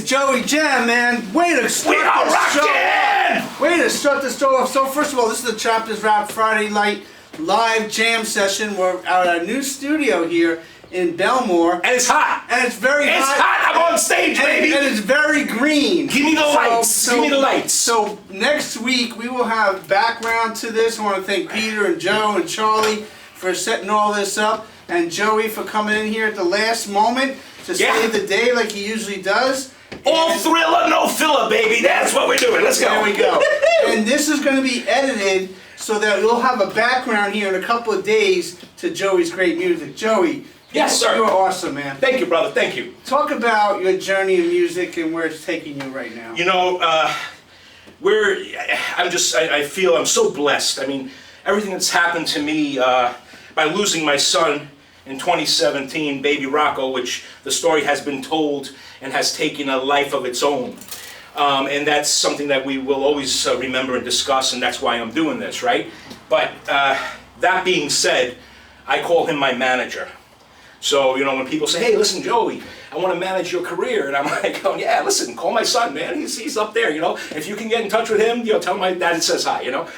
Joey Jam, man. Way to start this show off. Way to start this show off. So first of all, this is the Chapters Rap Friday night live jam session. We're at our new studio here in Belmore. And it's hot. And it's very hot. It's hot. I'm on stage, baby. And it's very green. Give me the lights. Give me the lights. So next week we will have background to this. I want to thank Peter and Joe and Charlie for setting all this up. And Joey for coming in here at the last moment to save the day like he usually does. All thriller, no filler, baby. That's what we're doing. Let's go. There we go. And this is going to be edited so that you'll have a background here in a couple of days to Joey's great music. Joey. Yes, sir. You're awesome, man. Thank you, brother. Thank you. Talk about your journey in music and where it's taking you right now. You know, I feel I'm so blessed. I mean, everything that's happened to me by losing my son in 2017, baby Rocco, which the story has been told and has taken a life of its own. And that's something that we will always remember and discuss, and that's why I'm doing this, right? But that being said, I call him my manager. So, you know, when people say, hey, listen, Joey, I want to manage your career, and I'm like, oh, yeah, listen, call my son, man. He's up there, you know. If you can get in touch with him, you know, tell my dad it says hi, you know.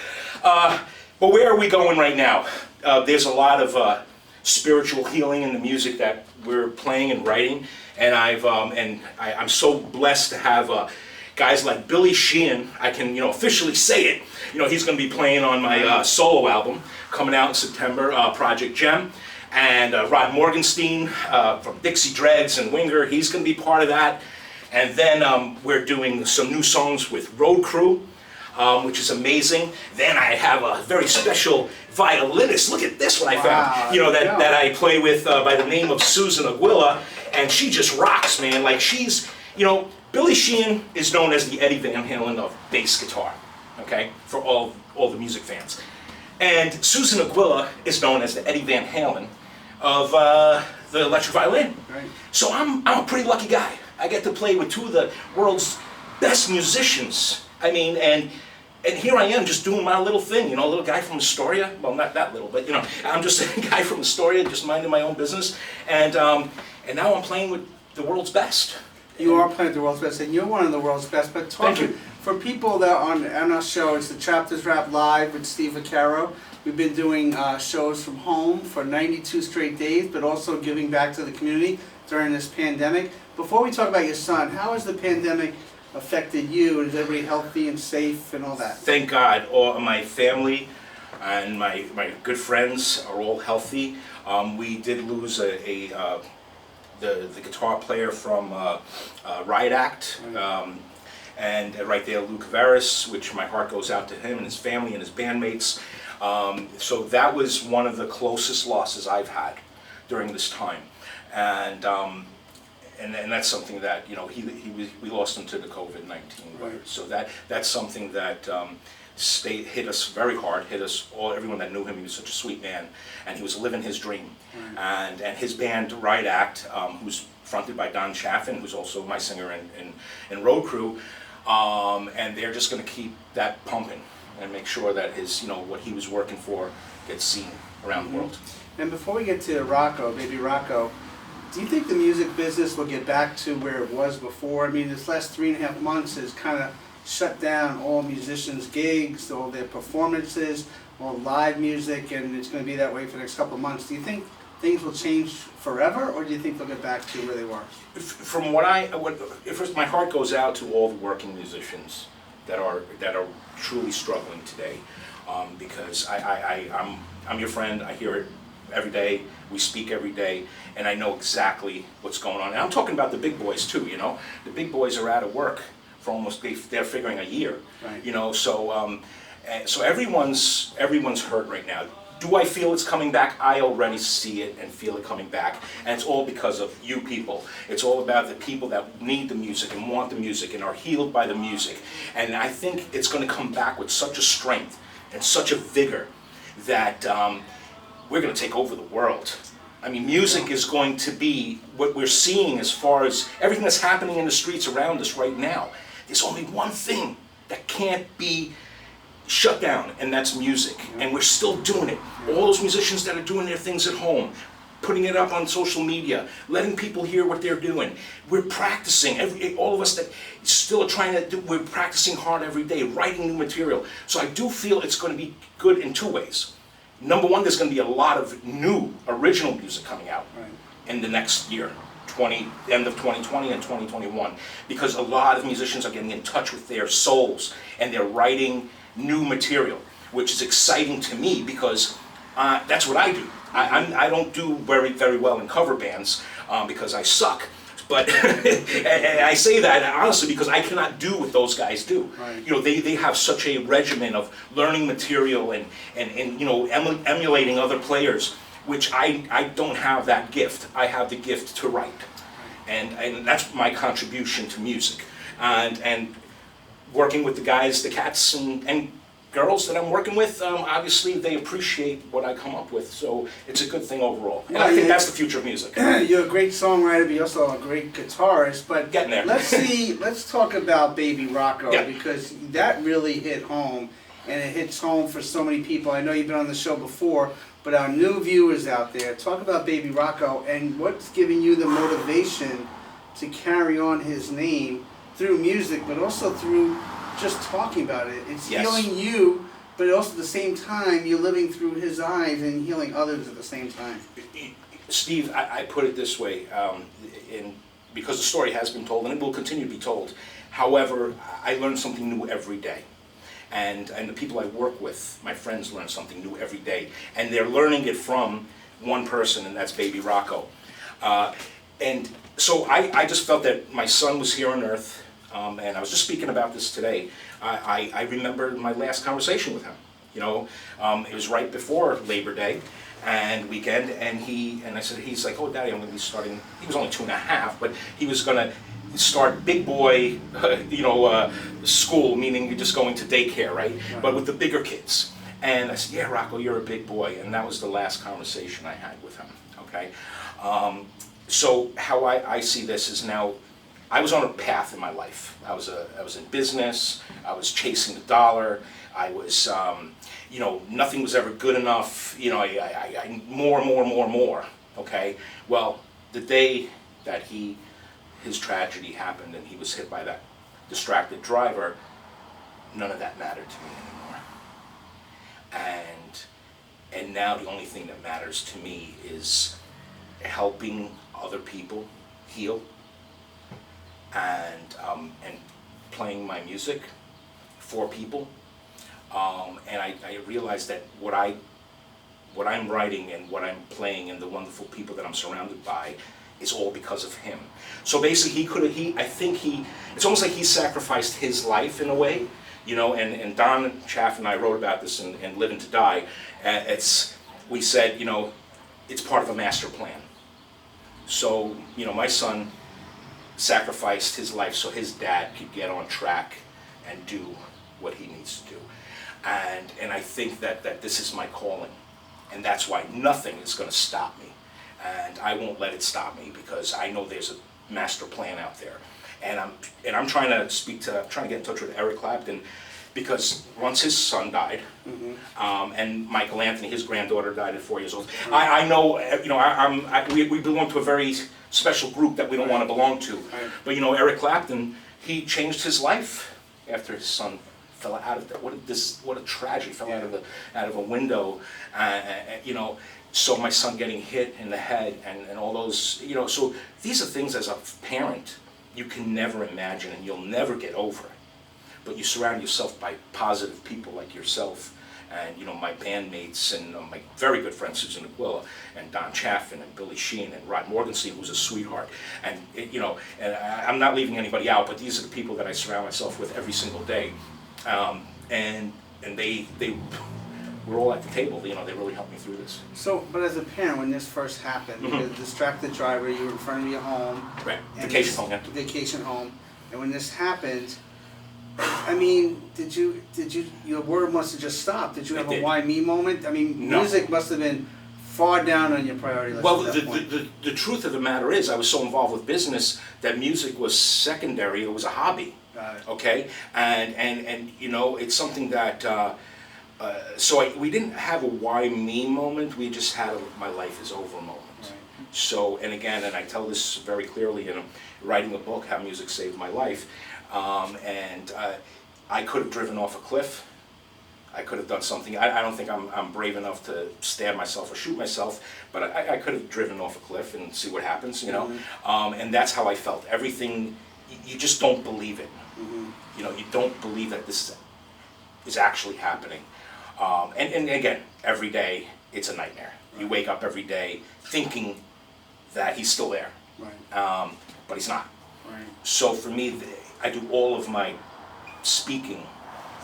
But where are we going right now? There's a lot of spiritual healing in the music that we're playing and writing, and I'm so blessed to have guys like Billy Sheehan. I can, you know, officially say it. You know, he's going to be playing on my solo album coming out in September, Project Gem. And Rod Morgenstein from Dixie Dreads and Winger, he's going to be part of that. And then we're doing some new songs with Road Crew, which is amazing. Then I have a very special violinist. Look at this one I found. You know, that I play with by the name of Susan Aguila, and she just rocks, man. Like she's, you know, Billy Sheehan is known as the Eddie Van Halen of bass guitar, okay, for all the music fans. And Susan Aguila is known as the Eddie Van Halen of the electric violin. Right. So I'm a pretty lucky guy. I get to play with two of the world's best musicians. I mean, and here I am just doing my little thing, you know, a little guy from Astoria. Well, not that little, but you know, I'm just a guy from Astoria, just minding my own business. And now I'm playing with the world's best. You are playing with the world's best, and you're one of the world's best. But for people that are on our show, it's the Chapters Rap Live with Steve Vaccaro. We've been doing shows from home for 92 straight days, but also giving back to the community during this pandemic. Before we talk about your son, how has the pandemic affected you? Is everybody healthy and safe and all that? Thank God. All of my family and my good friends are all healthy. We did lose the guitar player from Riot Act. And right there, Luke Veris, which my heart goes out to him and his family and his bandmates. So that was one of the closest losses I've had during this time, and that's something that, you know, we lost him to the COVID-19 virus. So that's something that hit us very hard. Hit us all. Everyone that knew him, he was such a sweet man, and he was living his dream. And his band Riot Act, who's fronted by Don Chaffin, who's also my singer in Road Crew, and they're just going to keep that pumping and make sure that his, you know, what he was working for gets seen around the world. And before we get to Rocco, baby Rocco, do you think the music business will get back to where it was before? I mean, this last 3.5 months has kind of shut down all musicians' gigs, all their performances, all live music, and it's going to be that way for the next couple of months. Do you think things will change forever, or do you think they'll get back to where they were? From first, my heart goes out to all the working musicians that are truly struggling today, because I'm your friend. I hear it every day. We speak every day, and I know exactly what's going on. And I'm talking about the big boys too. You know, the big boys are out of work for almost they're figuring a year. Right. You know, so everyone's hurt right now. Do I feel it's coming back? I already see it and feel it coming back, and it's all because of you people. It's all about the people that need the music and want the music and are healed by the music. And I think it's going to come back with such a strength and such a vigor that we're going to take over the world. I mean, music is going to be what we're seeing as far as everything that's happening in the streets around us right now. There's only one thing that can't be shut down, and that's music. And we're still doing it. All those musicians that are doing their things at home, putting it up on social media, letting people hear what they're doing. We're practicing, all of us that still are trying to do, we're practicing hard every day, writing new material. So I do feel it's going to be good in two ways. Number one, there's going to be a lot of new, original music coming out in the next year, end of 2020 and 2021, because a lot of musicians are getting in touch with their souls and they're writing new material, which is exciting to me because that's what I do. I don't do very, very well in cover bands because I suck. But and I say that honestly because I cannot do what those guys do. Right. You know, they have such a regimen of learning material and you know, emulating other players, which I don't have that gift. I have the gift to write. And that's my contribution to music. And working with the guys, the cats and girls that I'm working with, obviously they appreciate what I come up with, so it's a good thing overall. And I think that's the future of music. You're a great songwriter, but you're also a great guitarist. But getting there. Let's talk about Baby Rocco, Yeah. because that really hit home, and it hits home for so many people. I know you've been on the show before, but our new viewers out there, talk about Baby Rocco and what's giving you the motivation to carry on his name through music, but also through just talking about it. It's healing you, but also at the same time, you're living through his eyes and healing others at the same time. Steve, I put it this way, because the story has been told and it will continue to be told. However, I learn something new every day. And the people I work with, my friends, learn something new every day. And they're learning it from one person, and that's Baby Rocco. And so I just felt that my son was here on earth. And I was just speaking about this today. I remembered my last conversation with him. You know, it was right before Labor Day and weekend, and I said, he's like, oh, Daddy, I'm going to be starting. He was only 2.5, but he was going to start big boy, school, meaning you're just going to daycare, right? But with the bigger kids. And I said, yeah, Rocco, you're a big boy, and that was the last conversation I had with him. Okay, so how I see this is now. I was on a path in my life. I was in business. I was chasing the dollar. I was, nothing was ever good enough. You know, I more. Okay. Well, the day that his tragedy happened and he was hit by that distracted driver, none of that mattered to me anymore. And now the only thing that matters to me is helping other people heal. And playing my music for people, and I realized that what I'm writing and what I'm playing and the wonderful people that I'm surrounded by is all because of him. So basically, it's almost like he sacrificed his life in a way, you know. And Don Chaff and I wrote about this in Living to Die. We said, you know, it's part of a master plan. So, you know, my son sacrificed his life so his dad could get on track and do what he needs to do. And I think that this is my calling. And that's why nothing is going to stop me. And I won't let it stop me because I know there's a master plan out there. And I'm trying to get in touch with Eric Clapton because once his son died, and Michael Anthony, his granddaughter, died at 4 years old. I know, you know, we belong to a very special group that we don't want to belong to. But you know, Eric Clapton, he changed his life after his son fell out of that. What a tragedy! Fell out of a window. You know, so my son getting hit in the head and all those. You know, so these are things as a parent you can never imagine and you'll never get over. But you surround yourself by positive people like yourself. And you know, my bandmates and my very good friend Susan Aquila and Don Chaffin and Billy Sheen and Rod Morgenstein, who's a sweetheart. And and I'm not leaving anybody out, but these are the people that I surround myself with every single day. And they were all at the table. You know, they really helped me through this. So, but as a parent, when this first happened, the distracted driver, you were in front of your home. Right. Vacation home. Yeah. Vacation home, and when this happened. I mean, did you, your word must have just stopped. Did you have a why me moment? I mean, No. Music must have been far down on your priority list Well, at that point. the truth of the matter is I was so involved with business that music was secondary. It was a hobby. Got it. Okay? And you know, it's something that, we didn't have a why me moment. We just had a my life is over moment. Right. So, and again, and I tell this very clearly in writing a book, How Music Saved My Life, I could have driven off a cliff. I could have done something. I don't think I'm brave enough to stab myself or shoot myself, but I could have driven off a cliff and see what happens, you know. Mm-hmm. And that's how I felt. Everything, you just don't believe it. Mm-hmm. You know, you don't believe that this is actually happening. And again, every day it's a nightmare. You wake up every day thinking that he's still there, Right. but he's not. Right. So for me, I do all of my speaking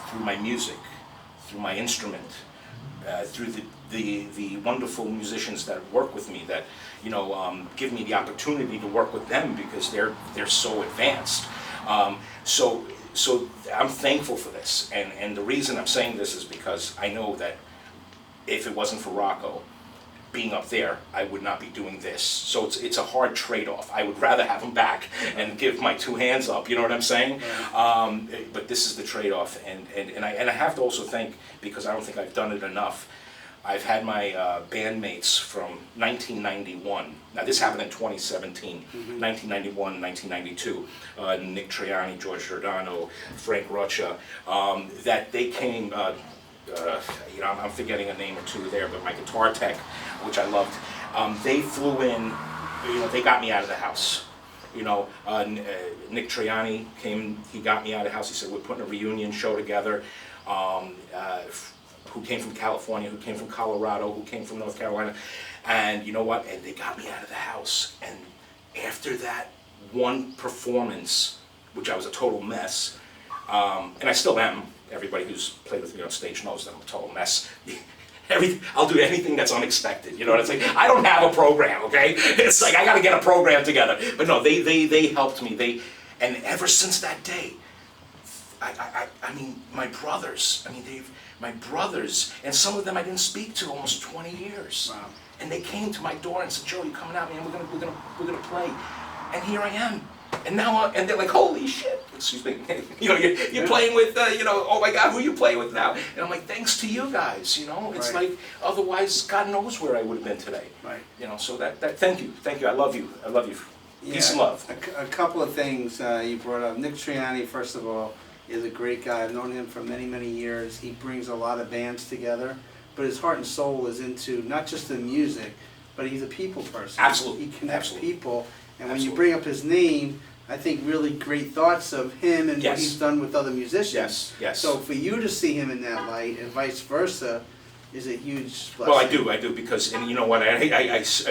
through my music, through my instrument, through the wonderful musicians that work with me, that give me the opportunity to work with them because they're so advanced. So I'm thankful for this, and the reason I'm saying this is because I know that if it wasn't for Rocco being up there, I would not be doing this. So it's a hard trade-off. I would rather have him back and give my two hands up, you know what I'm saying? But this is the trade-off, and I have to also thank, because I don't think I've done it enough, I've had my bandmates from 1991. Now this happened in 2017, 1991, 1992. Nick Triani, George Giordano, Frank Rocha, that they came, I'm forgetting a name or two there, but my guitar tech, which I loved, they flew in, they got me out of the house. Nick Triani came, he got me out of the house. He said, we're putting a reunion show together. Who came from California, who came from Colorado, who came from North Carolina, and you know what? And they got me out of the house. And after that one performance, which I was a total mess, and I still am. Everybody who's played with me on stage knows that I'm a total mess. I'll do anything that's unexpected. You know what I'm saying? I don't have a program, okay? It's like I got to get a program together. But no, they helped me. And ever since that day, I mean, my brothers, and some of them I didn't speak to almost 20 years. Wow. And they came to my door and said, Joe, you coming out, man? We're gonna play. And here I am. And now, and they're like, holy shit! Excuse me. You're playing with, oh my God, who are you playing with now? And I'm like, thanks to you guys. It's Right. like otherwise, God knows where I would have been today. Right. So that thank you. I love you. Peace and love. A couple of things you brought up. Nick Triani, first of all, is a great guy. I've known him for many, many years. He brings a lot of bands together, but his heart and soul is into not just the music, but he's a people person. Absolutely. He connects Absolutely. people, and when Absolutely. you bring up his name, I think really great thoughts of him and what Yes. he's done with other musicians. Yes. So for you to see him in that light and vice versa is a huge blessing. Well, I do, because, and you know what, I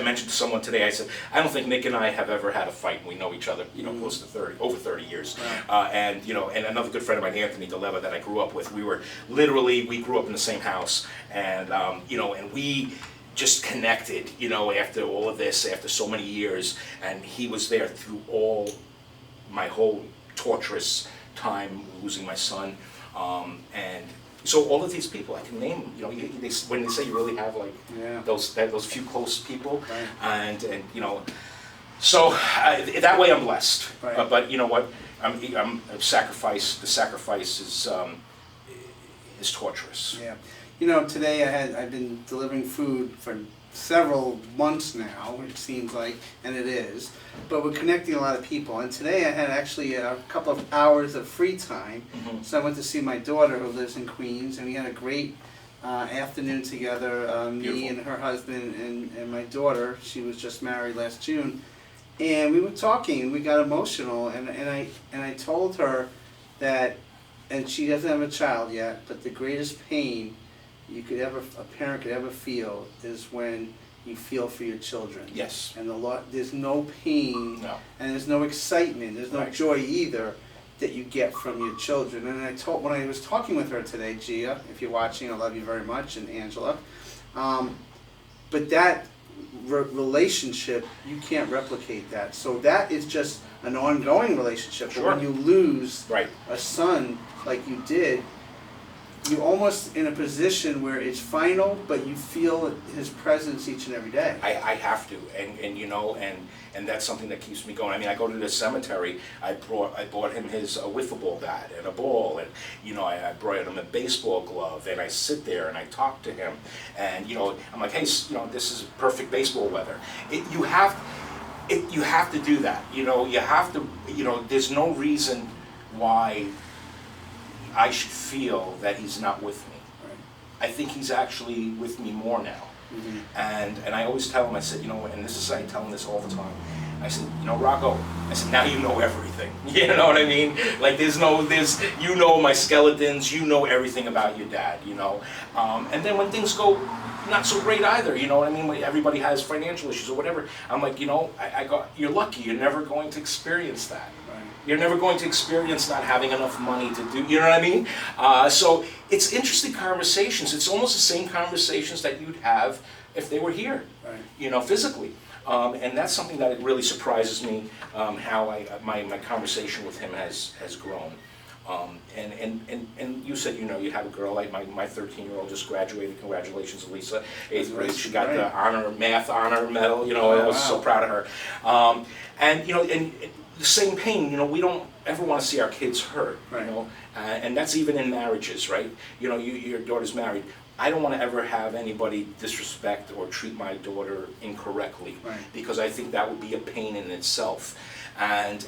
mentioned to someone today, I said, I don't think Nick and I have ever had a fight. We know each other, close to over 30 years. Wow. And another good friend of mine, Anthony DeLeva, that I grew up with, we grew up in the same house, and, and we just connected, after all of this, after so many years, and he was there through my whole torturous time losing my son, and so all of these people, I can name them. When they say you really have those few close people, Right. and so that way I'm blessed. Right. But you know what? I'm the sacrifice is torturous. Yeah. Today I've been delivering food for several months now, it seems like, and it is, but we're connecting a lot of people. And today I had actually a couple of hours of free time, so I went to see my daughter who lives in Queens, and we had a great afternoon together, me Beautiful. and her husband and my daughter. She was just married last June, and we were talking, and we got emotional, and I told her that, and she doesn't have a child yet, but the greatest pain a parent could ever feel is when you feel for your children. Yes. And there's no pain, No. and there's no excitement, there's no Right. joy either that you get from your children. And when I was talking with her today, Gia, if you're watching, I love you very much, and Angela, but that relationship, you can't replicate that. So that is just an ongoing relationship. Sure. But when you lose Right. a son like you did, you're almost in a position where it's final, but you feel his presence each and every day. I have to, and you know, and that's something that keeps me going. I mean, I go to the cemetery. I bought him his wiffle ball bat and a ball, and you know, I brought him a baseball glove, and I sit there and I talk to him, and you know, I'm like, hey, you know, this is perfect baseball weather. You have to do that. You know, you have to. You know, there's no reason why I should feel that he's not with me. Right. I think he's actually with me more now. Mm-hmm. And I always tell him, I said, you know, and this is, I tell him this all the time. I said, you know, Rocco, I said, now you know everything. You know what I mean? Like you know my skeletons, you know everything about your dad, you know. And then when things go not so great either, you know what I mean? When everybody has financial issues or whatever, I'm like, you know, you're lucky, you're never going to experience that. You're never going to experience not having enough money to do, you know what I mean? So it's interesting conversations. It's almost the same conversations that you'd have if they were here, right. You know, physically. And that's something that really surprises me, how my conversation with him has grown. And you said, you know, you have a girl, like my 13-year-old just graduated. Congratulations, Elisa. 8th grade, she got the math honor medal, you know, I was so proud of her. And, you know, and the same pain, you know, we don't ever want to see our kids hurt, right. You know, and that's even in marriages, right? You know, your daughter's married. I don't want to ever have anybody disrespect or treat my daughter incorrectly, right. Because I think that would be a pain in itself. And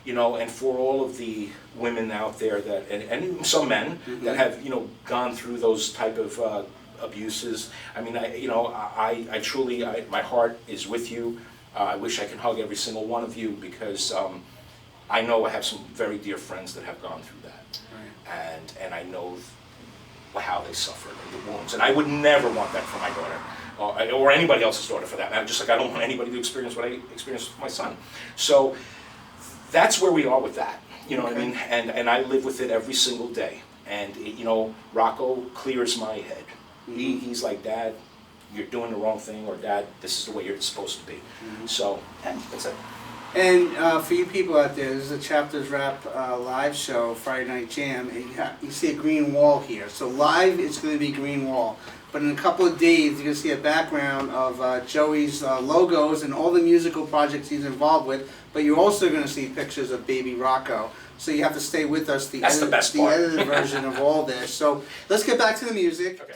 you know, and for all of the women out there that, and some men mm-hmm. that have, you know, gone through those type of abuses, I mean, I truly, my heart is with you. I wish I could hug every single one of you because I know I have some very dear friends that have gone through that, right. and I know how they suffered and the wounds, and I would never want that for my daughter or anybody else's daughter for that matter. Just like I don't want anybody to experience what I experienced with my son. So that's where we are with that. You know what I mean? And I live with it every single day. And you know, Rocco clears my head. Mm-hmm. He's like, Dad, you're doing the wrong thing, or Dad, this is the way you're supposed to be. Mm-hmm. So, yeah, that's it. And for you people out there, this is a Chapters Rap live show, Friday Night Jam. And you see a green wall here. So live, it's going to be green wall. But in a couple of days, you're going to see a background of Joey's logos and all the musical projects he's involved with. But you're also going to see pictures of baby Rocco. So you have to stay with us, the edited version of all this. So let's get back to the music. Okay.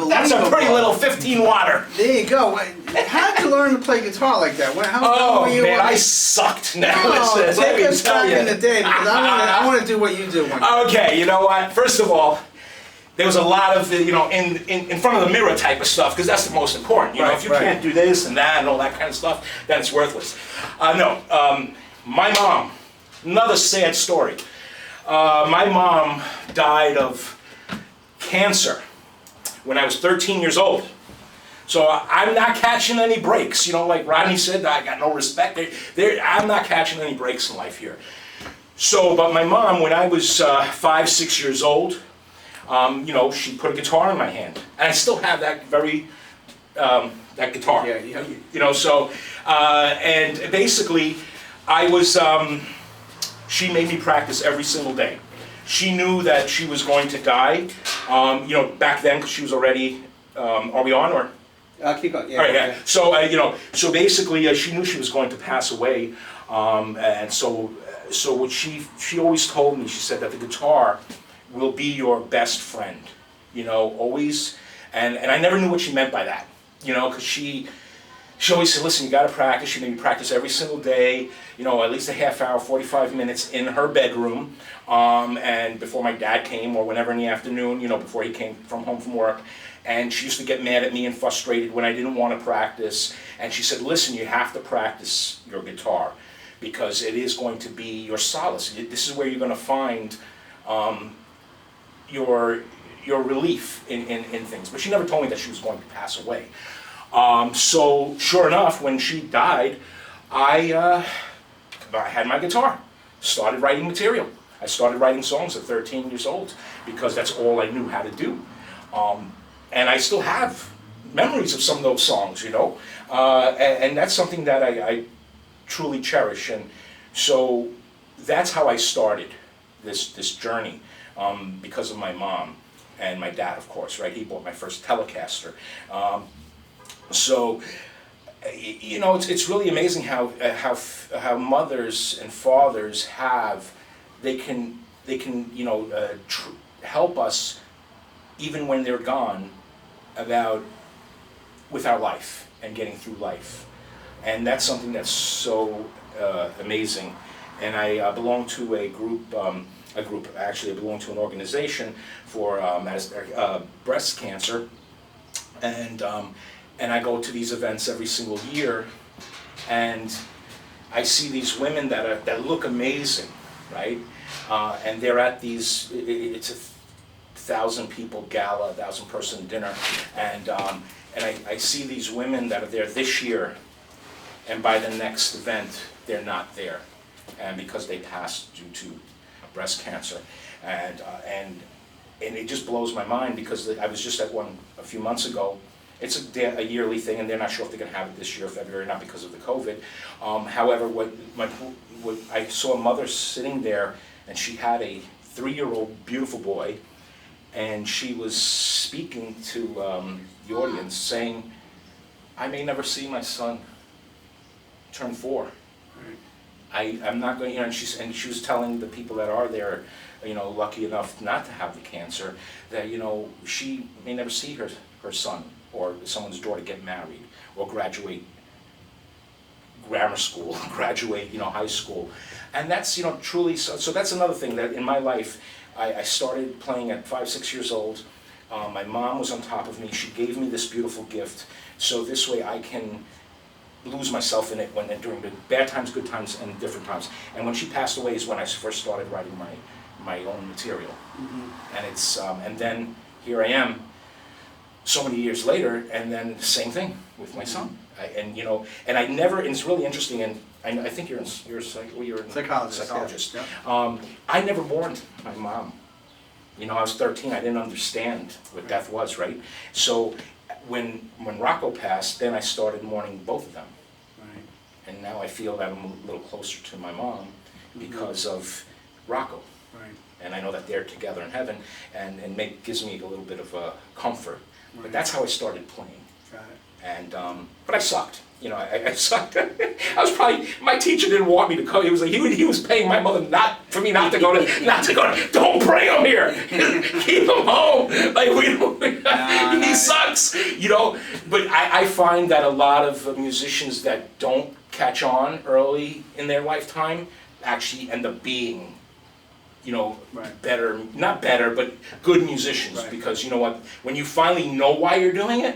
That's a pretty little 15-watter. There you go. How did you learn to play guitar like that? How were you? Man, I sucked. Now, take us back in the day because I want to do what you do. Okay, you know what? First of all, there was a lot of, you know, in front of the mirror type of stuff, because that's the most important. You know, if you can't do this and that and all that kind of stuff, then it's worthless. My mom, another sad story. My mom died of cancer when I was 13 years old. So I'm not catching any breaks. You know, like Rodney said, I got no respect. I'm not catching any breaks in life here. So, but my mom, when I was 5, 6 years old, you know, she put a guitar in my hand. And I still have that that guitar. Yeah, yeah. You know, so, and basically, I was, she made me practice every single day. She knew that she was going to die, you know, back then, because she was already, are we on, or? Keep going. Yeah, All right, yeah. yeah. So, you know, so basically, she knew she was going to pass away, and so what she always told me, she said that the guitar will be your best friend, you know, always, and I never knew what she meant by that, you know, because she always said, listen, you got to practice. She made me practice every single day, you know, at least a half hour, 45 minutes in her bedroom, and before my dad came, or whenever in the afternoon, you know, before he came home from work. And she used to get mad at me and frustrated when I didn't want to practice. And she said, listen, you have to practice your guitar because it is going to be your solace. This is where you're going to find your relief in things. But she never told me that she was going to pass away. So sure enough, when she died, I had my guitar, started writing material. I started writing songs at 13 years old because that's all I knew how to do. And I still have memories of some of those songs, you know, and that's something that I truly cherish. And so that's how I started this journey, because of my mom and my dad, of course, right? He bought my first Telecaster. So, you know, it's really amazing how mothers and fathers they can you know, help us even when they're gone with our life and getting through life. And that's something that's so amazing. And I belong to a group, actually I belong to an organization for breast cancer. And I go to these events every single year, and I see these women that look amazing, right? And they're at these, it's a 1,000 people gala, 1,000 person dinner, and I see these women that are there this year, and by the next event they're not there, and because they passed due to breast cancer, and it just blows my mind because I was just at one a few months ago. It's a yearly thing, and they're not sure if they're going to have it this year, February, not because of the COVID. However, what I saw a mother sitting there, and she had a 3-year-old beautiful boy. And she was speaking to the audience, saying, "I may never see my son turn 4. Right. I'm not going." You know, and she was telling the people that are there, you know, lucky enough not to have the cancer, that, you know, she may never see her son or someone's daughter get married or graduate grammar school, graduate, you know, high school, and that's, you know, truly. So that's another thing that in my life. I started playing at 5, 6 years old. My mom was on top of me. She gave me this beautiful gift. So this way I can lose myself in it during the bad times, good times, and different times. And when she passed away is when I first started writing my own material. Mm-hmm. And it's and then here I am, so many years later, and then the same thing with my son. And you know, and I never. And it's really interesting. And I think you're a psychologist. Yeah. I never mourned my mom. You know, I was 13. I didn't understand what death was, right? So when Rocco passed, then I started mourning both of them. Right. And now I feel that I'm a little closer to my mom because of Rocco. Right. And I know that they're together in heaven, and gives me a little bit of comfort. Right. But that's how I started playing. Got it. And but I sucked. You know, I sucked. I was probably, my teacher didn't want me to go. He was like, he was paying my mother not to go to. Don't bring him here. Keep him home. Like he sucks. You know. But I find that a lot of musicians that don't catch on early in their lifetime actually end up being, you know, better, not better, but good musicians. Because you know what, when you finally know why you're doing it,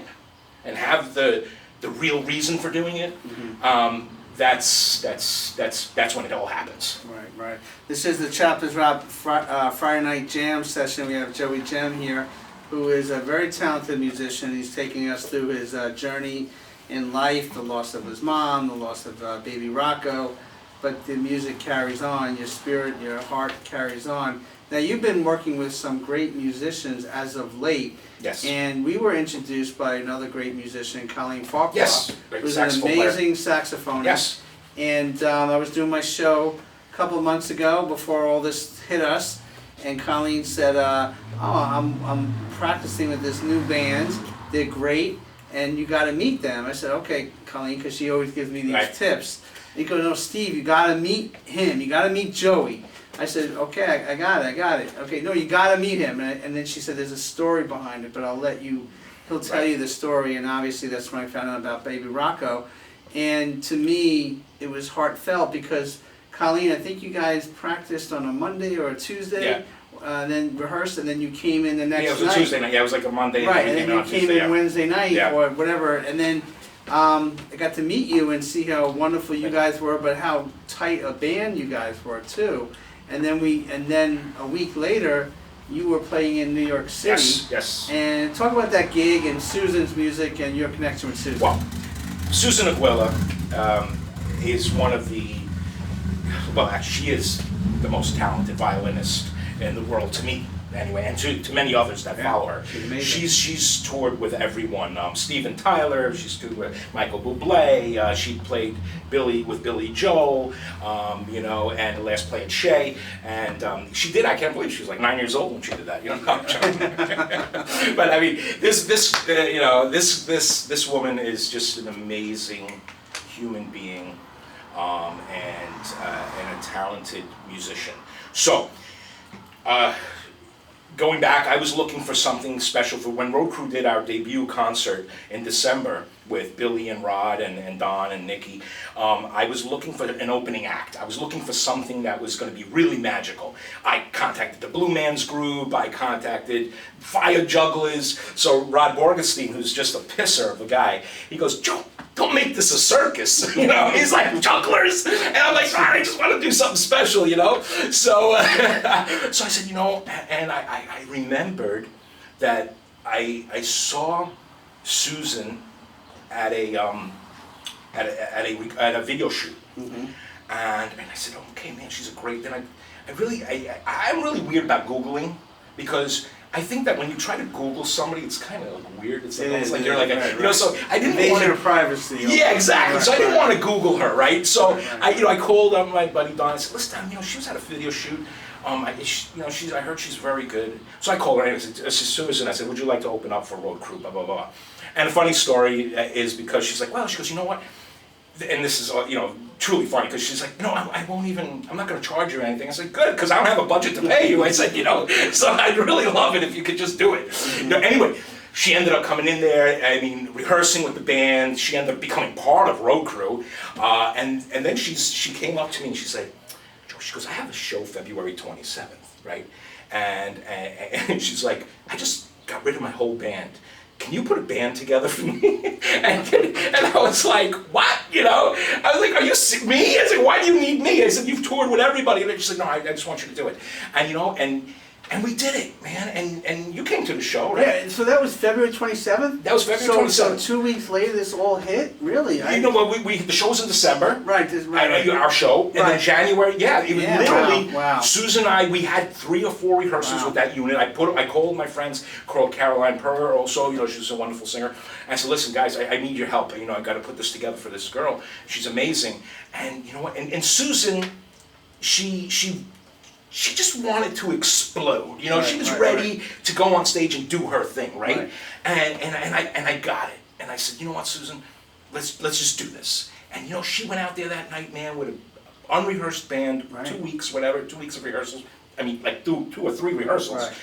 and have the real reason for doing it, that's when it all happens. Right. This is the Chapters Rap Friday Night Jam session. We have Joey Jam here. who is a very talented musician. He's taking us through his journey in life, the loss of his mom, the loss of baby Rocco, but the music carries on, your spirit, your heart carries on. Now, you've been working with some great musicians as of late. Yes. And we were introduced by another great musician, Colleen Farquhar, Yes, great who's an saxophone player. amazing saxophonist. Yes. And I was doing my show a couple of months ago before all this hit us, and Colleen said, I'm practicing with this new band. They're great, and you got to meet them. I said, okay, Colleen, because she always gives me these Right. tips. He goes, no, Steve, you got to meet him. You got to meet Joey. I said, okay, I got it. Okay, no, you got to meet him. And then she said, there's a story behind it, but I'll let you, he'll tell you the story. And obviously that's when I found out about baby Rocco. And to me, it was heartfelt because, Colleen, I think you guys practiced on a Monday or a Tuesday, then rehearsed, and then you came in the next night. Yeah, it was a Tuesday night. Yeah, it was like a Monday. Right, and and then you came in Wednesday night or whatever, and then I got to meet you and see how wonderful you guys were, but how tight a band you guys were too. And then a week later, you were playing in New York City. Yes, yes. And talk about that gig and Susan's music and your connection with Susan. Well, Susan Aguila is one of the, well, actually, she is the most talented violinist in the world to me, anyway, and to many others that follow her. She's amazing. She's toured with everyone. Steven Tyler, she's toured with Michael Bublé. She played with Billy Joel, and the last played Shay. And she did. I can't believe she was like 9 years old when she did that. But I mean, this woman is just an amazing human being, and a talented musician. So. Going back, I was looking for something special for when Road Crew did our debut concert in December with Billy and Rod and Don and Nikki. I was looking for an opening act. I was looking for something that was going to be really magical. I contacted the Blue Man's Group. I contacted Fire Jugglers. So Rod Borgenstein, who's just a pisser of a guy, he goes, Joe, don't make this a circus, He's like, jugglers, and I'm like, I just want to do something special, So, so I said, and I remembered that I saw Susan at a video shoot, and I said, okay, man, she's a great. Then I'm really weird about Googling because. I think that when you try to Google somebody, it's kind of weird. It's like, almost like you're like, so I didn't want to privacy. Yeah, exactly. Right, so I didn't want to Google her, right? So I called up my buddy Don. I said, listen, she was at a video shoot. I heard she's very good. So I called her. I said, Susan, I said, would you like to open up for Road Crew? Blah blah blah. And the funny story is because she's like, well, she goes, you know what? And this is, truly funny because she's like, no, I'm not going to charge you anything. I said, good, because I don't have a budget to pay you. I said, so I'd really love it if you could just do it. Anyway, she ended up coming in there, rehearsing with the band. She ended up becoming part of Road Crew. And then she came up to me and she said, Joe, she goes, I have a show February 27th, right? And she's like, I just got rid of my whole band. Can you put a band together for me? and I was like, what? I was like, are you me? I said, why do you need me? I said, you've toured with everybody. And she said, no, I just want you to do it. And we did it, man. And you came to the show, right? Yeah, so that was February 27th? That was February 27th. So 2 weeks later, this all hit? Really? The show was in December. Right. Our show. And then January, literally, wow. Susan and I, we had 3 or 4 rehearsals with that unit. I called my friends, called Caroline Purr also, she's a wonderful singer. And I said, listen, guys, I need your help. I got to put this together for this girl. She's amazing. And you know what? And Susan, she just wanted to explode. She was ready to go on stage and do her thing, right? And I got it. And I said, you know what, Susan, let's just do this. And she went out there that night, man, with an unrehearsed band, 2 weeks, 2 weeks of rehearsals. Like 2 or 3 rehearsals. Right.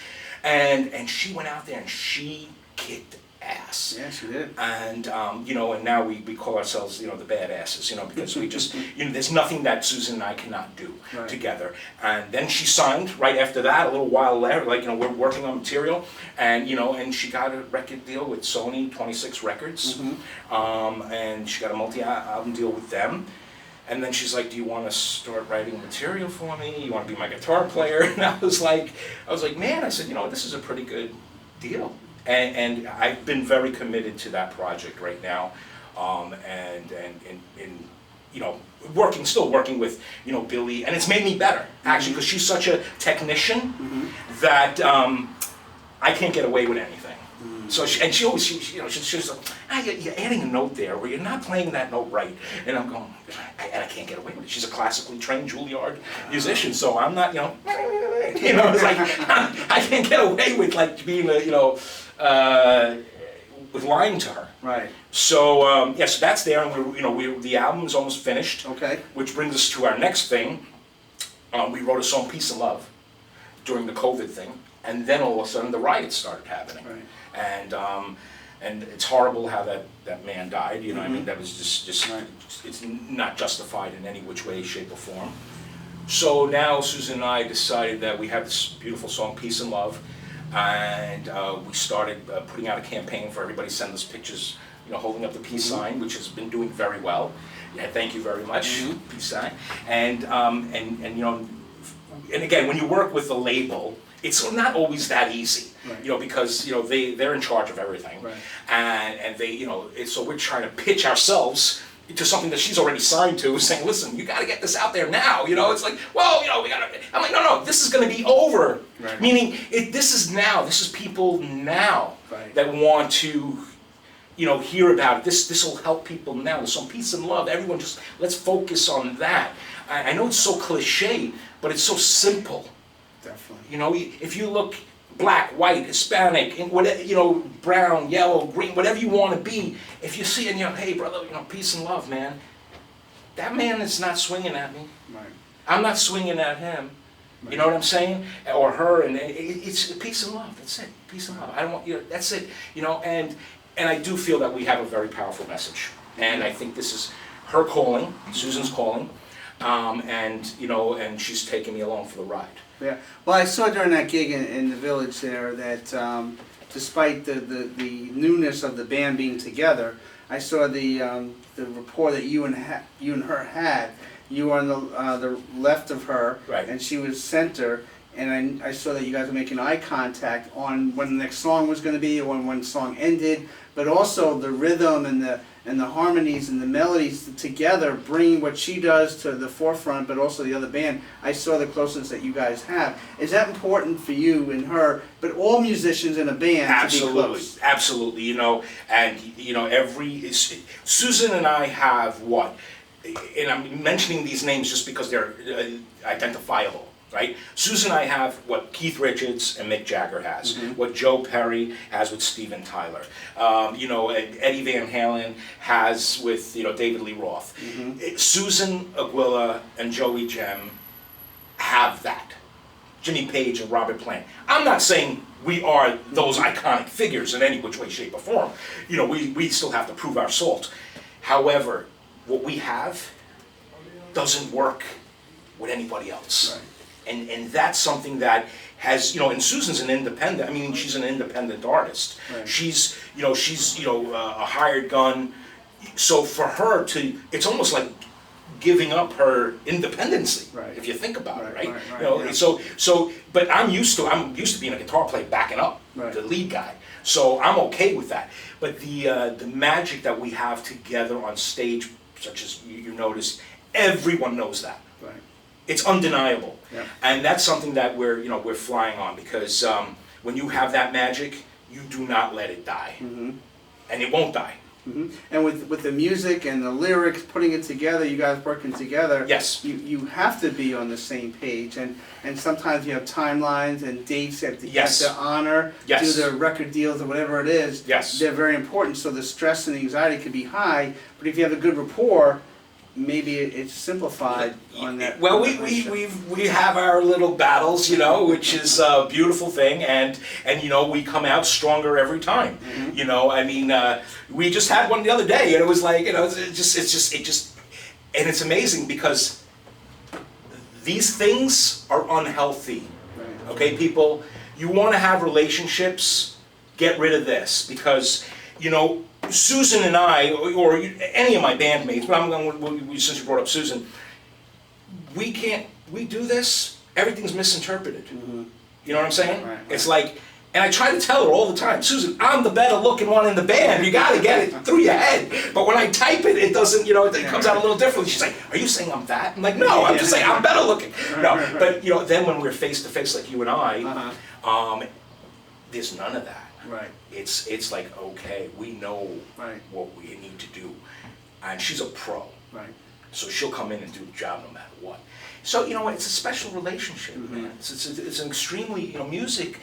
And she went out there and she kicked ass. Yeah, she did. And and now we call ourselves the badasses, because we just there's nothing that Susan and I cannot do together. And then she signed right after that, a little while later, we're working on material, and and she got a record deal with Sony 26 Records, and she got a multi-album deal with them. And then she's like, do you want to start writing material for me? You want to be my guitar player? And I was like, man, I said, this is a pretty good deal. And I've been very committed to that project right now, and you know, still working with, you know, Billy, and it's made me better, actually, because she's such a technician that I can't get away with anything. So she always, you know, she's like, you're adding a note there where you're not playing that note right, and I'm going, and I can't get away with it. She's a classically trained Juilliard musician, so I'm not, you know, it's like I can't get away with like being a, you know, with lying to her. Right. So yes, that's there, and the album's almost finished. Okay. Which brings us to our next thing. We wrote a song, "Peace and Love," during the COVID thing, and then all of a sudden the riots started happening. Right. And it's horrible how that man died. You know, I mean, that was just Right. it's not justified in any which way, shape, or form. So now Susan and I decided that we have this beautiful song, "Peace and Love," and we started putting out a campaign for everybody to send us pictures, you know, holding up the peace sign, which has been doing very well. Yeah, thank you very much, peace sign. And you know, and again, when you work with a label, it's not always that easy, you know, because, you know, they're in charge of everything, and they, you know, so we're trying to pitch ourselves to something that she's already signed to, saying, listen, you got to get this out there now, you know. It's like, well, you know, we got to. I'm like, no, this is going to be over. Right. Meaning, this is now. This is people now that want to, you know, hear about it. This will help people now. There's some peace and love. Everyone just, let's focus on that. I know it's so cliche, but it's so simple. Definitely. You know, if you look black, white, Hispanic, and whatever, you know, brown, yellow, green, whatever you want to be, if you see it, you know, hey brother, you know, peace and love, man. That man is not swinging at me. Right. I'm not swinging at him. Right. You know what I'm saying? Or her, and it's peace and love. That's it. Peace and love. I don't want you. That's it. You know, and I do feel that we have a very powerful message, and I think this is her calling, Susan's calling, and you know, and she's taking me along for the ride. Yeah. Well, I saw during that gig in the village there that despite the newness of the band being together, I saw the rapport that you and her had. You were on the left of her, and she was center. And I saw that you guys were making eye contact on when the next song was going to be, or when the song ended, but also the rhythm and the harmonies and the melodies together bring what she does to the forefront, but also the other band. I saw the closeness that you guys have. Is that important for you and her, but all musicians in a band to be close? Absolutely. You know, and you know, Susan and I have what, and I'm mentioning these names just because they're identifiable. Right? Susan and I have what Keith Richards and Mick Jagger has, what Joe Perry has with Steven Tyler, you know, Eddie Van Halen has with, you know, David Lee Roth. Susan Aguila and Joey Jem have that. Jimmy Page and Robert Plant. I'm not saying we are those iconic figures in any which way, shape, or form. You know, we still have to prove our salt. However, what we have doesn't work with anybody else. Right. And that's something that has, you know, and Susan's an independent, I mean, she's an independent artist. Right. She's a hired gun. So for her to, it's almost like giving up her independency, if you think about it, right? You know, so, but I'm used to being a guitar player backing up the lead guy. So I'm okay with that. But the magic that we have together on stage, such as you noticed, everyone knows that. Right. It's undeniable, and that's something that we're flying on, because when you have that magic, you do not let it die, and it won't die. And with the music and the lyrics, putting it together, you guys working together. Yes. You have to be on the same page, and sometimes you have timelines and dates that you have to honor, do the record deals or whatever it is. Yes. They're very important. So the stress and the anxiety can be high, but if you have a good rapport, maybe it's simplified on that. Well, we have our little battles, you know, which is a beautiful thing, and you know, we come out stronger every time. You know, I mean, we just had one the other day, and it was like, you know, it just, and it's amazing because these things are unhealthy. Okay, people, you want to have relationships, get rid of this, because, you know, Susan and I, or any of my bandmates, but I'm going, since you brought up Susan, we do this, everything's misinterpreted. You know what I'm saying? It's like, And I try to tell her all the time, Susan, I'm the better looking one in the band. You got to get it through your head. But when I type it, it doesn't, it comes out a little differently. She's like, are you saying I'm fat? I'm like, no, I'm just saying I'm better looking. No, but then when we're face to face like you and I, there's none of that. Right. It's like, okay, we know what we need to do. And she's a pro. Right. So she'll come in and do the job no matter what. So, it's a special relationship, man. It's an extremely, music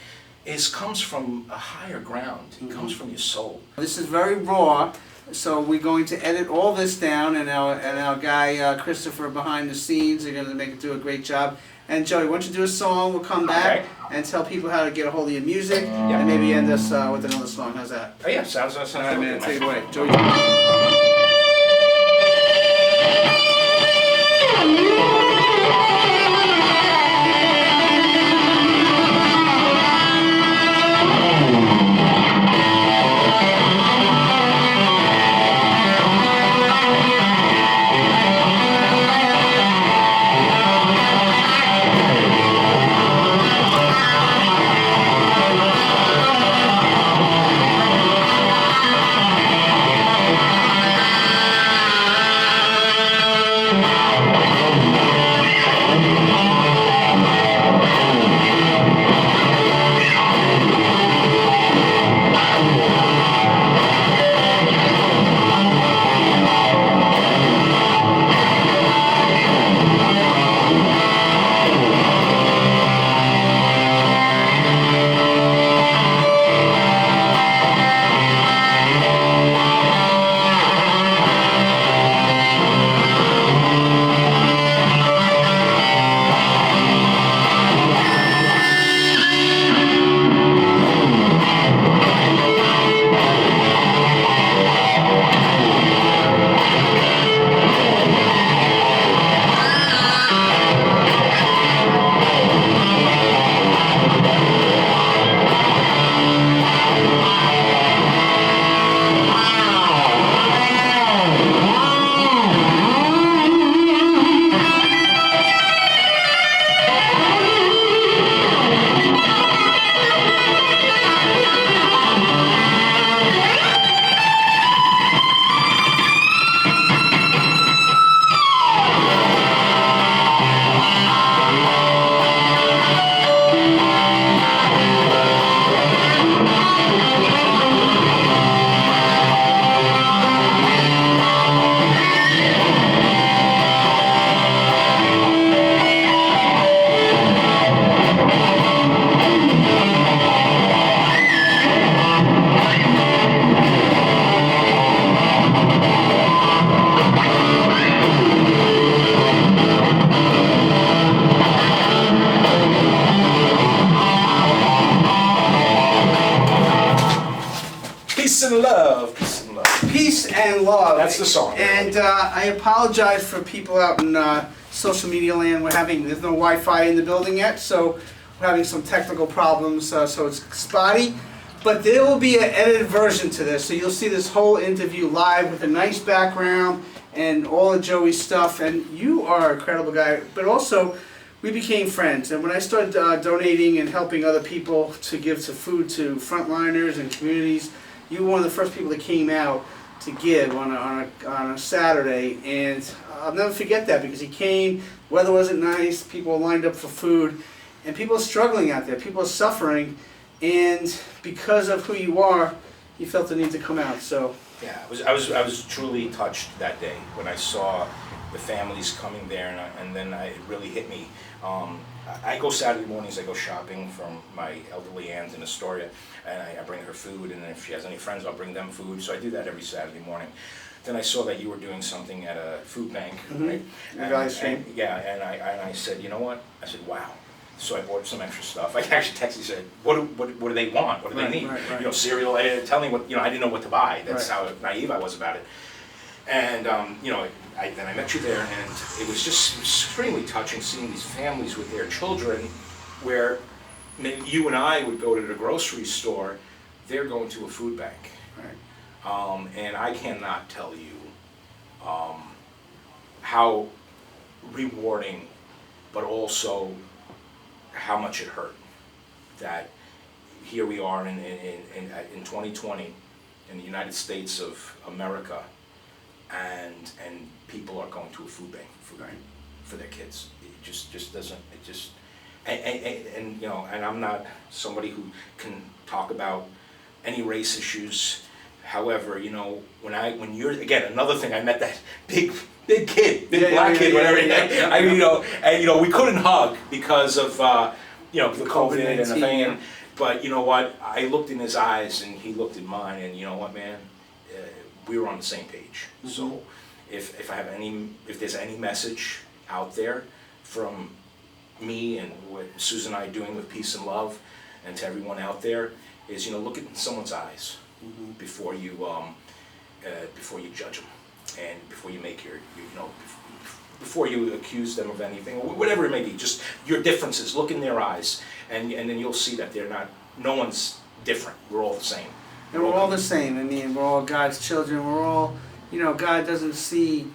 comes from a higher ground. It comes from your soul. This is very raw, so we're going to edit all this down, and our guy Christopher behind the scenes are going to make it do a great job. And Joey, why don't you do a song? We'll come back and tell people how to get a hold of your music, and maybe end us with another song. How's that? Oh yeah, sounds all right, man. Take it away, Joey. Peace and love. Peace and love. Peace and love. That's the song. And I apologize for people out in social media land. There's no Wi-Fi in the building yet, so we're having some technical problems, so it's spotty. But there will be an edited version to this, so you'll see this whole interview live with a nice background and all of Joey's stuff. And you are a credible guy, but also we became friends. And when I started donating and helping other people to give to food to frontliners and communities, you were one of the first people that came out to give on a Saturday. And I'll never forget that, because he came, weather wasn't nice, people lined up for food, and people are struggling out there, people are suffering. And because of who you are, you felt the need to come out. So yeah, I was truly touched that day when I saw the families coming there, and then it really hit me. I go Saturday mornings. I go shopping from my elderly aunt in Astoria, and I bring her food. And if she has any friends, I'll bring them food. So I do that every Saturday morning. Then I saw that you were doing something at a food bank, right? And I said, you know what? I said, wow. So I bought some extra stuff. I actually texted and said, what do they want? What do they need? Right. Cereal. I didn't tell me what, I didn't know what to buy. That's how naive I was about it. And, then I met you there, and it was just extremely touching seeing these families with their children, where maybe you and I would go to the grocery store, they're going to a food bank. Right. And I cannot tell you how rewarding, but also how much it hurt that here we are in 2020 in the United States of America, and people are going to a food bank for their kids. It just doesn't, it just, and you know, and I'm not somebody who can talk about any race issues. However, you know, when you're, again, another thing, I met that big kid, black kid, whatever. I mean, you know, and you know, we couldn't hug because of you know, the COVID and the thing. But you know what? I looked in his eyes and he looked in mine, and you know what, man? We were on the same page. Mm-hmm. So if there's any message out there from me and what Susan and I are doing with Peace and Love, and to everyone out there, is, you know, look in someone's eyes before you judge them, and before you make your you know, before you accuse them of anything, or whatever it may be. Just your differences. Look in their eyes, and then you'll see that they're not. No one's different. We're all the same. And we're all the same. I mean, we're all God's children. We're all, you know, God doesn't see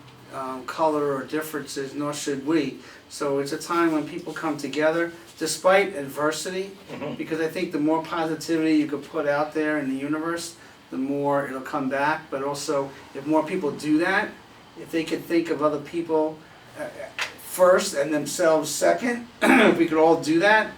color or differences, nor should we. So it's a time when people come together, despite adversity, because I think the more positivity you could put out there in the universe, the more it'll come back. But also, if more people do that, if they could think of other people first and themselves second, if we could all do that,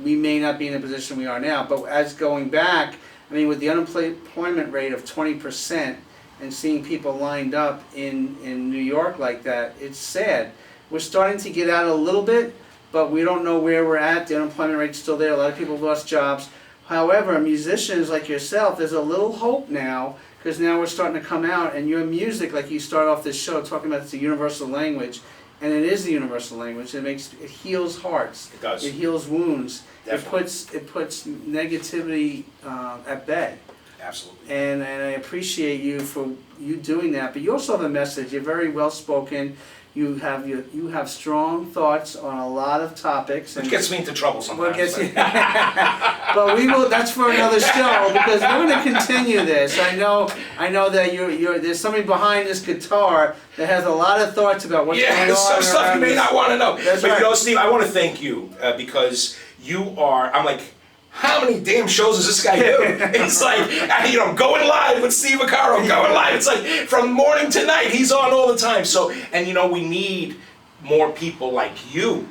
we may not be in the position we are now. But as going back, I mean, with the unemployment rate of 20% and seeing people lined up in New York like that, it's sad. We're starting to get out a little bit, but we don't know where we're at. The unemployment rate's still there. A lot of people lost jobs. However, musicians like yourself, there's a little hope now, because now we're starting to come out, and your music, like you start off this show talking about, it's a universal language, and it is the universal language. It heals hearts. It does. It heals wounds. Definitely. It puts negativity at bay. Absolutely. And I appreciate you for you doing that. But you also have a message. You're very well spoken. You have strong thoughts on a lot of topics. Which gets me into trouble sometimes. But we will. That's for another show, because we're going to continue this. I know that there's somebody behind this guitar that has a lot of thoughts about what's going on. Yeah, some stuff you may not want to know. That's but right. You know, Steve, I want to thank you because you are. I'm like, how many damn shows does this guy do? It's like, you know, going live with Steve Vaccaro, going live. It's like from morning to night, he's on all the time. So, and you know, we need more people like you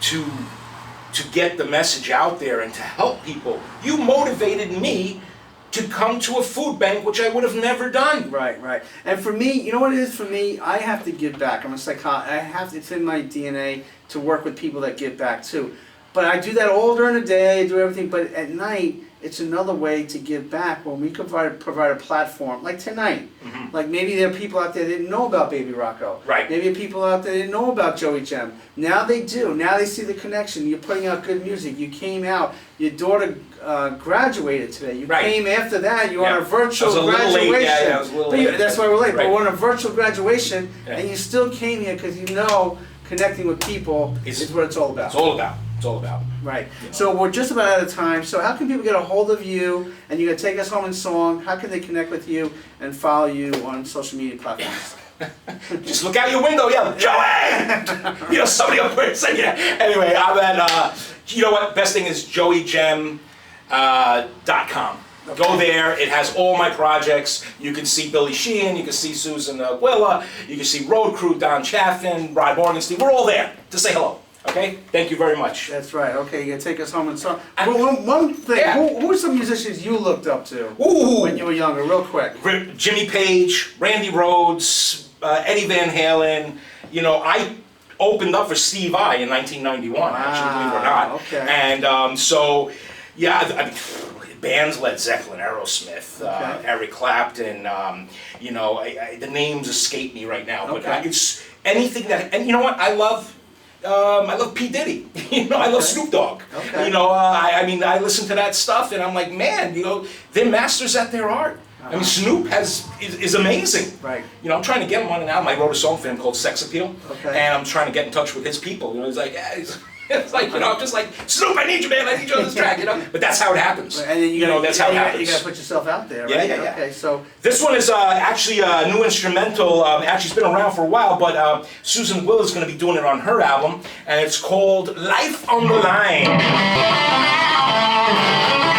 to get the message out there and to help people. You motivated me to come to a food bank, which I would have never done. Right. And for me, you know what it is for me? I have to give back. I'm a psychologist. It's in my DNA to work with people that give back too. But I do that all during the day, I do everything, but at night, it's another way to give back when we could provide a platform, like tonight. Like maybe there are people out there that didn't know about Baby Rocco. Right. Maybe people out there that didn't know about Joey Gem. Now they do. Now they see the connection. You're putting out good music. You came out. Your daughter graduated today. You came after that. You were on a virtual graduation. Late. I was a little late. That's why we're late. Right. But we're on a virtual graduation, and you still came here because you know connecting with people is what it's all about. It's all about. It's all about. Right. You know. So we're just about out of time. So how can people get a hold of you? And you're going to take us home in song. How can they connect with you and follow you on social media platforms? Just look out your window, yell, Joey! You know, somebody up there saying, yeah. Anyway, I'm at, you know what? Best thing is joeygem.com. Okay. Go there. It has all my projects. You can see Billy Sheehan. You can see Susan Willa. You can see Road Crew, Don Chaffin, Rod Morgenstein. We're all there to say hello. Okay? Thank you very much. That's right. Okay, you're going to take us home and song. One thing, who are some musicians you looked up to when you were younger, real quick? Jimmy Page, Randy Rhoads, Eddie Van Halen. You know, I opened up for Steve Vai in 1991, actually, believe it or not. Okay. And so, yeah, I mean, bands, Led Zeppelin, Aerosmith, Eric Clapton, you know, the names escape me right now, but it's anything that, and you know what, I love P. Diddy. You know, I love Snoop Dogg. Okay. You know, I mean, I listen to that stuff, and I'm like, man, you know, they're masters at their art. I mean, Snoop is amazing. Right. You know, I'm trying to get him on an album. I wrote a song for him called Sex Appeal, and I'm trying to get in touch with his people. You know, he's like, it's like, you know, I'm just like, Snoop, I need you, man. I need you on this track, you know? But that's how it happens. And then that's how it happens. You got to put yourself out there, right? Yeah. Okay, so this one is actually a new instrumental. Actually, it's been around for a while, but Susan Will is going to be doing it on her album, and it's called Life on the Line. Thank you.